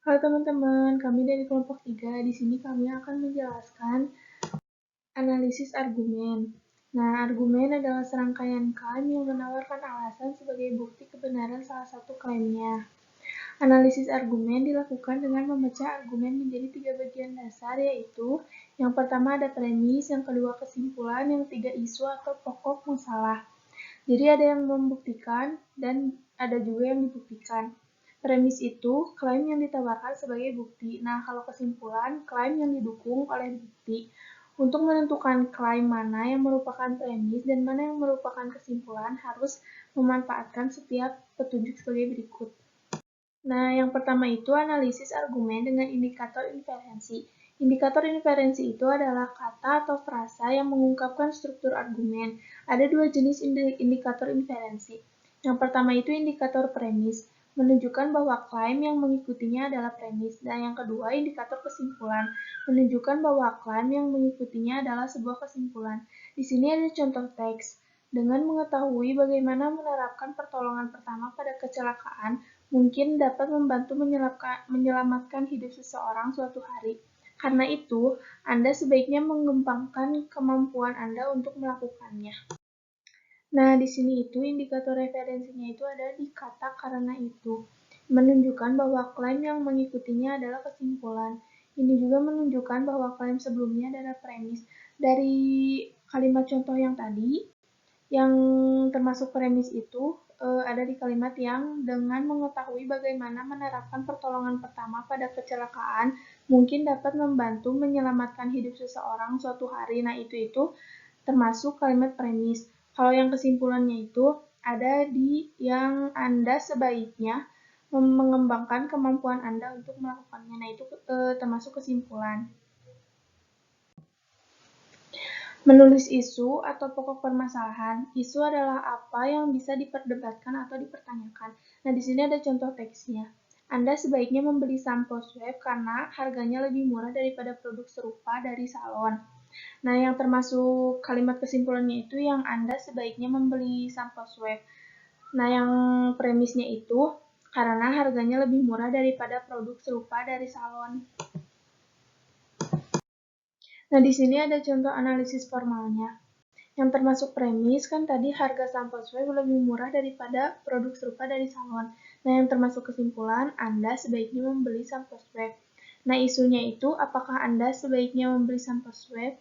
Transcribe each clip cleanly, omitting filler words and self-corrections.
Halo teman-teman, kami dari kelompok 3. Di sini kami akan menjelaskan analisis argumen. Nah, argumen adalah serangkaian klaim yang menawarkan alasan sebagai bukti kebenaran salah satu klaimnya. Analisis argumen dilakukan dengan memecah argumen menjadi 3 bagian dasar, yaitu yang pertama ada premis, yang kedua kesimpulan, yang ketiga isu atau pokok masalah. Jadi ada yang membuktikan dan ada juga yang dibuktikan. Premis itu klaim yang ditawarkan sebagai bukti. Nah, kalau kesimpulan, klaim yang didukung oleh bukti. Untuk menentukan klaim mana yang merupakan premis dan mana yang merupakan kesimpulan harus memanfaatkan setiap petunjuk sebagai berikut. Nah, yang pertama itu analisis argumen dengan indikator inferensi. Indikator inferensi itu adalah kata atau frasa yang mengungkapkan struktur argumen. Ada dua jenis indikator inferensi. Yang pertama itu indikator premis, menunjukkan bahwa klaim yang mengikutinya adalah premis. Dan yang kedua indikator kesimpulan, menunjukkan bahwa klaim yang mengikutinya adalah sebuah kesimpulan. Di sini ada contoh teks. Dengan mengetahui bagaimana menerapkan pertolongan pertama pada kecelakaan, mungkin dapat membantu menyelamatkan hidup seseorang suatu hari. Karena itu, Anda sebaiknya mengembangkan kemampuan Anda untuk melakukannya. Nah, di sini itu indikator referensinya itu ada di kata karena itu, menunjukkan bahwa klaim yang mengikutinya adalah kesimpulan. Ini juga menunjukkan bahwa klaim sebelumnya adalah premis. Dari kalimat contoh yang tadi, yang termasuk premis itu ada di kalimat yang dengan mengetahui bagaimana menerapkan pertolongan pertama pada kecelakaan mungkin dapat membantu menyelamatkan hidup seseorang suatu hari. Nah, itu termasuk kalimat premis. Kalau yang kesimpulannya itu ada di yang Anda sebaiknya mengembangkan kemampuan Anda untuk melakukannya. Nah, itu termasuk kesimpulan. Menulis isu atau pokok permasalahan. Isu adalah apa yang bisa diperdebatkan atau dipertanyakan. Nah, di sini ada contoh teksnya. Anda sebaiknya membeli sampo swab karena harganya lebih murah daripada produk serupa dari salon. Nah, yang termasuk kalimat kesimpulannya itu yang Anda sebaiknya membeli sampo swab. Nah, yang premisnya itu karena harganya lebih murah daripada produk serupa dari salon. Nah, di sini ada contoh analisis formalnya. Yang termasuk premis kan tadi harga sampo swab lebih murah daripada produk serupa dari salon. Nah, yang termasuk kesimpulan, Anda sebaiknya membeli sampo swab. Nah, isunya itu apakah Anda sebaiknya membeli sampo swab?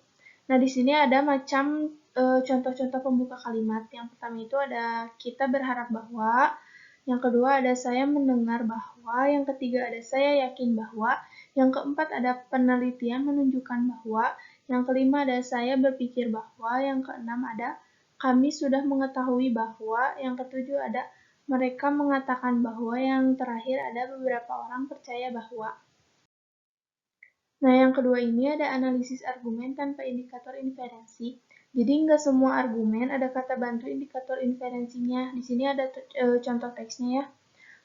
Nah, di sini ada macam contoh-contoh pembuka kalimat. Yang pertama itu ada kita berharap bahwa, yang kedua ada saya mendengar bahwa, yang ketiga ada saya yakin bahwa, yang keempat ada penelitian menunjukkan bahwa, yang kelima ada saya berpikir bahwa, yang keenam ada kami sudah mengetahui bahwa, yang ketujuh ada mereka mengatakan bahwa, yang terakhir ada beberapa orang percaya bahwa. Nah, yang kedua ini ada analisis argumen tanpa indikator inferensi. Jadi nggak semua argumen ada kata bantu indikator inferensinya. Di sini ada contoh teksnya ya.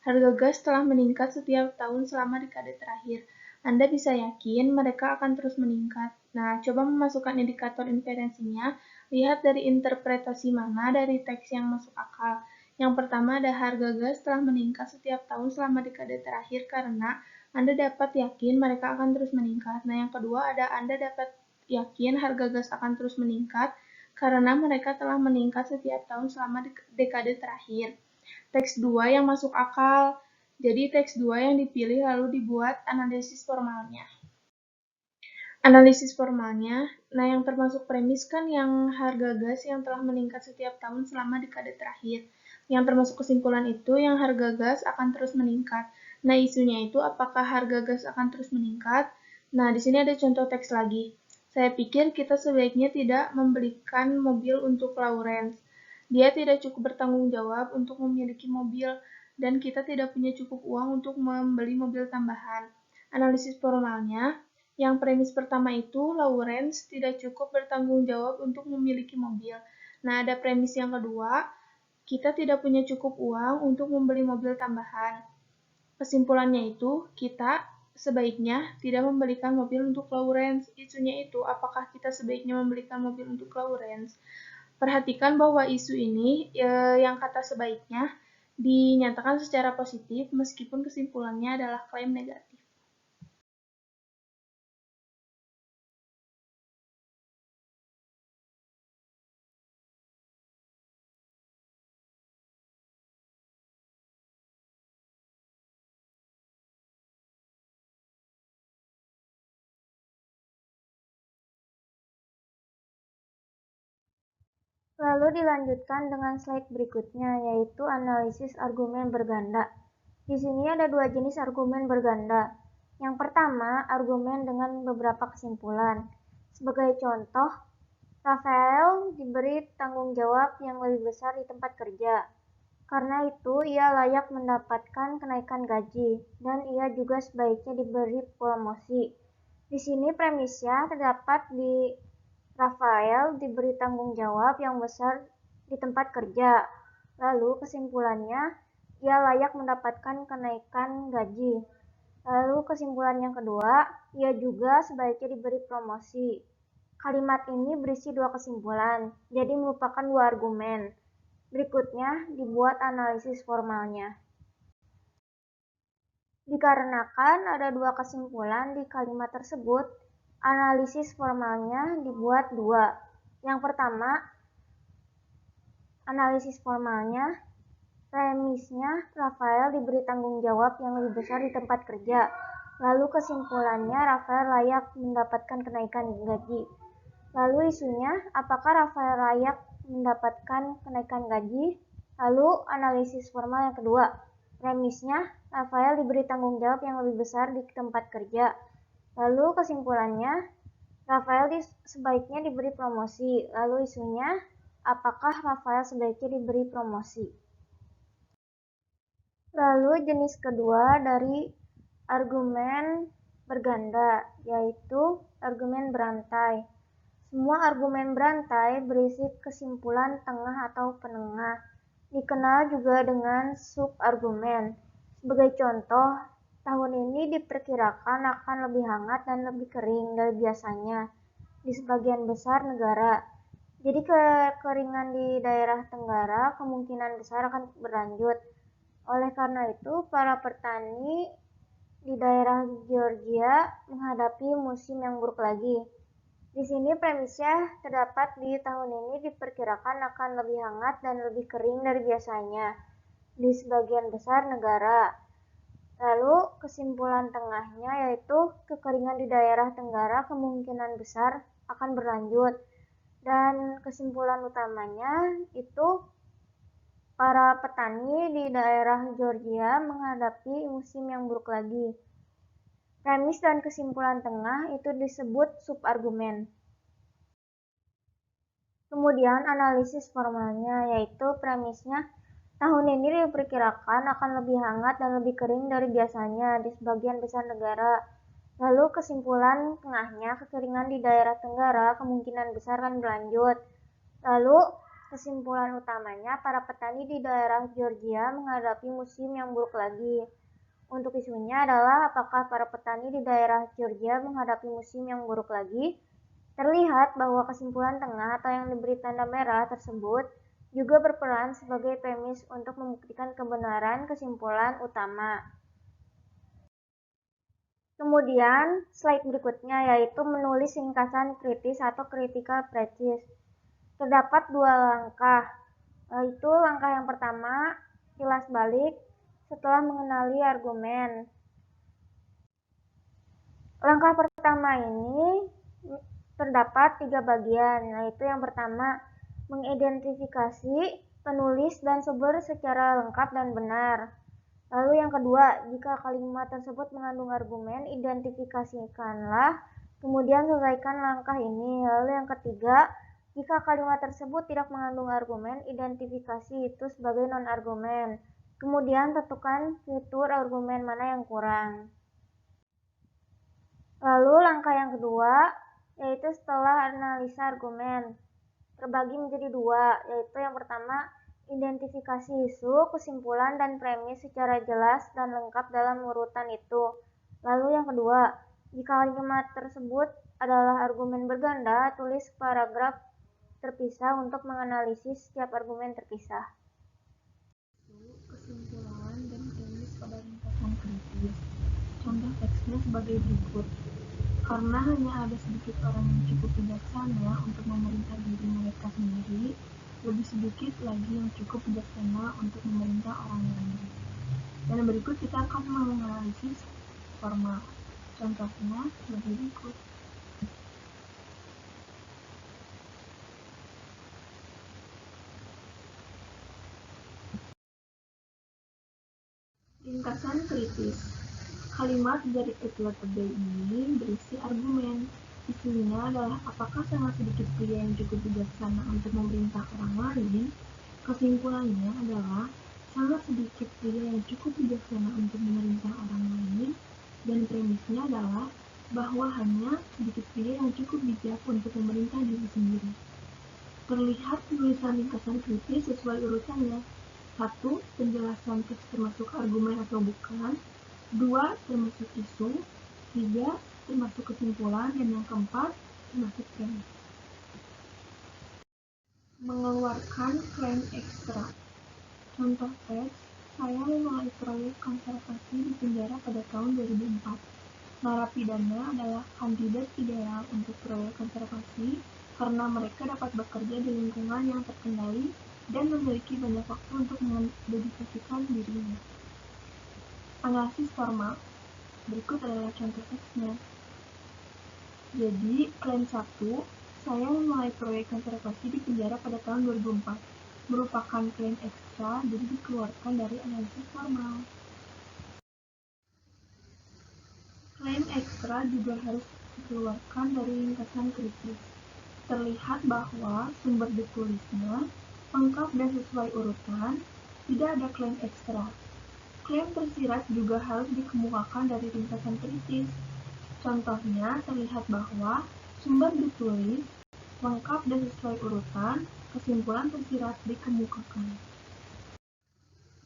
Harga gas telah meningkat setiap tahun selama dekade terakhir. Anda bisa yakin mereka akan terus meningkat. Nah, coba memasukkan indikator inferensinya. Lihat dari interpretasi mana dari teks yang masuk akal. Yang pertama ada harga gas telah meningkat setiap tahun selama dekade terakhir karena Anda dapat yakin mereka akan terus meningkat. Nah, yang kedua ada Anda dapat yakin harga gas akan terus meningkat karena mereka telah meningkat setiap tahun selama dekade terakhir. Teks 2 yang masuk akal. Jadi teks 2 yang dipilih lalu dibuat analisis formalnya. Analisis formalnya, nah yang termasuk premis kan yang harga gas yang telah meningkat setiap tahun selama dekade terakhir. Yang termasuk kesimpulan itu yang harga gas akan terus meningkat. Nah, isunya itu apakah harga gas akan terus meningkat? Nah, di sini ada contoh teks lagi. Saya pikir kita sebaiknya tidak membelikan mobil untuk Lawrence. Dia tidak cukup bertanggung jawab untuk memiliki mobil, dan kita tidak punya cukup uang untuk membeli mobil tambahan. Analisis formalnya, yang premis pertama itu, Lawrence tidak cukup bertanggung jawab untuk memiliki mobil. Nah, ada premis yang kedua, kita tidak punya cukup uang untuk membeli mobil tambahan. Kesimpulannya itu, kita sebaiknya tidak membelikan mobil untuk Lawrence. Isunya itu, apakah kita sebaiknya membelikan mobil untuk Lawrence? Perhatikan bahwa isu ini, yang kata sebaiknya, dinyatakan secara positif meskipun kesimpulannya adalah klaim negatif. Lalu dilanjutkan dengan slide berikutnya, yaitu analisis argumen berganda. Di sini ada dua jenis argumen berganda. Yang pertama, argumen dengan beberapa kesimpulan. Sebagai contoh, Rafael diberi tanggung jawab yang lebih besar di tempat kerja. Karena itu, ia layak mendapatkan kenaikan gaji, dan ia juga sebaiknya diberi promosi. Di sini premisnya terdapat di Rafael diberi tanggung jawab yang besar di tempat kerja. Lalu kesimpulannya, ia layak mendapatkan kenaikan gaji. Lalu kesimpulan yang kedua, ia juga sebaiknya diberi promosi. Kalimat ini berisi dua kesimpulan, jadi merupakan dua argumen. Berikutnya dibuat analisis formalnya. Dikarenakan ada dua kesimpulan di kalimat tersebut, analisis formalnya dibuat dua. Yang pertama, analisis formalnya, premisnya Rafael diberi tanggung jawab yang lebih besar di tempat kerja. Lalu kesimpulannya Rafael layak mendapatkan kenaikan gaji. Lalu isunya, apakah Rafael layak mendapatkan kenaikan gaji? Lalu analisis formal yang kedua, premisnya Rafael diberi tanggung jawab yang lebih besar di tempat kerja. Lalu kesimpulannya, Rafael sebaiknya diberi promosi. Lalu isunya, apakah Rafael sebaiknya diberi promosi? Lalu jenis kedua dari argumen berganda, yaitu argumen berantai. Semua argumen berantai berisi kesimpulan tengah atau penengah. Dikenal juga dengan subargumen. Sebagai contoh, tahun ini diperkirakan akan lebih hangat dan lebih kering dari biasanya di sebagian besar negara. Jadi kekeringan di daerah Tenggara kemungkinan besar akan berlanjut. Oleh karena itu, para petani di daerah Georgia menghadapi musim yang buruk lagi. Di sini premisnya terdapat di tahun ini diperkirakan akan lebih hangat dan lebih kering dari biasanya di sebagian besar negara. Lalu kesimpulan tengahnya yaitu kekeringan di daerah Tenggara kemungkinan besar akan berlanjut. Dan kesimpulan utamanya itu para petani di daerah Georgia menghadapi musim yang buruk lagi. Premis dan kesimpulan tengah itu disebut subargumen. Kemudian analisis formalnya, yaitu premisnya tahun ini diperkirakan akan lebih hangat dan lebih kering dari biasanya di sebagian besar negara. Lalu kesimpulan tengahnya, kekeringan di daerah Tenggara kemungkinan besar akan berlanjut. Lalu kesimpulan utamanya, para petani di daerah Georgia menghadapi musim yang buruk lagi. Untuk isunya adalah apakah para petani di daerah Georgia menghadapi musim yang buruk lagi? Terlihat bahwa kesimpulan tengah atau yang diberi tanda merah tersebut juga berperan sebagai premis untuk membuktikan kebenaran kesimpulan utama. Kemudian, slide berikutnya yaitu menulis ringkasan kritis atau critical practice. Terdapat dua langkah, yaitu langkah yang pertama, kilas balik setelah mengenali argumen. Langkah pertama ini terdapat tiga bagian, yaitu yang pertama, mengidentifikasi penulis dan sumber secara lengkap dan benar. Lalu yang kedua, jika kalimat tersebut mengandung argumen, identifikasikanlah, kemudian selesaikan langkah ini. Lalu yang ketiga, jika kalimat tersebut tidak mengandung argumen, identifikasi itu sebagai non-argumen. Kemudian tentukan fitur argumen mana yang kurang. Lalu langkah yang kedua, yaitu setelah analisa argumen, terbagi menjadi dua, yaitu yang pertama, identifikasi isu, kesimpulan, dan premis secara jelas dan lengkap dalam urutan itu. Lalu yang kedua, jika kalimat tersebut adalah argumen berganda, tulis paragraf terpisah untuk menganalisis setiap argumen terpisah. Kesimpulan dan premis pada ringkasan kritis. Contoh teksnya sebagai berikut. Karena hanya ada sedikit orang yang cukup bijaksana untuk memerintah diri mereka sendiri, lebih sedikit lagi yang cukup bijaksana untuk memerintah orang lain. Dan berikut kita akan menganalisis formal. Contohnya sebagai berikut. Ringkasan kritis. Kalimat dari episode ini berisi argumen. Isinya adalah apakah sangat sedikit pria yang cukup bijaksana untuk memerintah orang lain? Kesimpulannya adalah sangat sedikit pria yang cukup bijaksana untuk memerintah orang lain, dan premisnya adalah bahwa hanya sedikit pria yang cukup bijak untuk memerintah diri sendiri. Terlihat penulisan ringkasan kritis sesuai urutannya. 1. Penjelasan teks termasuk argumen atau bukan. 2. Termasuk isu. 3. Termasuk kesimpulan. Dan yang keempat, termasuk premis. Mengeluarkan klaim ekstra. Contoh teks, saya memulai proyek konservasi di penjara pada tahun 2004. Narapidana adalah kandidat ideal untuk proyek konservasi karena mereka dapat bekerja di lingkungan yang terkendali dan memiliki banyak waktu untuk mendedikasikan dirinya. Analisis formal. Berikut adalah contoh teksnya. Jadi, klaim 1, saya memulai proyek konservasi di penjara pada tahun 2004, merupakan klaim ekstra jadi dikeluarkan dari analisis formal. Klaim ekstra juga harus dikeluarkan dari ringkasan kritis. Terlihat bahwa sumber ditulisnya lengkap dan sesuai urutan, tidak ada klaim ekstra. Klaim tersirat juga harus dikemukakan dari ringkasan kritis. Contohnya terlihat bahwa sumber ditulis lengkap dan sesuai urutan, kesimpulan tersirat dikemukakan.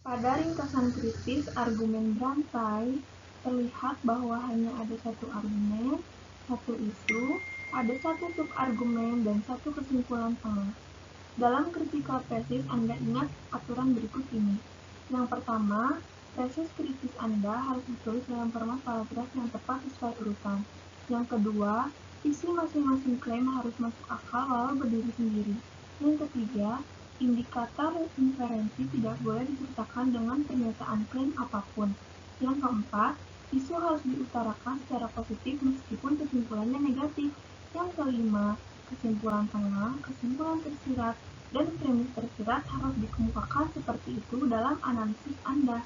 Pada ringkasan kritis argumen berantai, terlihat bahwa hanya ada satu argumen, satu isu, ada satu subargumen, dan satu kesimpulan tengah. Dalam critical thesis, Anda ingat aturan berikut ini. Yang pertama, tesis kritis Anda harus ditulis dalam format paragraf yang tepat sesuai urutan. Yang kedua, isi masing-masing klaim harus masuk akal walau berdiri sendiri. Yang ketiga, indikator inferensi tidak boleh disertakan dengan pernyataan klaim apapun. Yang keempat, isu harus diutarakan secara positif meskipun kesimpulannya negatif. Yang kelima, kesimpulan tengah, kesimpulan tersirat, dan premis tersirat harus dikemukakan seperti itu dalam analisis Anda.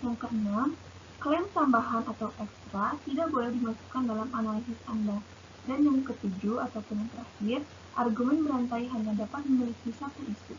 Yang keenam, klaim tambahan atau ekstra tidak boleh dimasukkan dalam analisis Anda. Dan yang ketujuh ataupun yang terakhir, argumen berantai hanya dapat memiliki satu isu.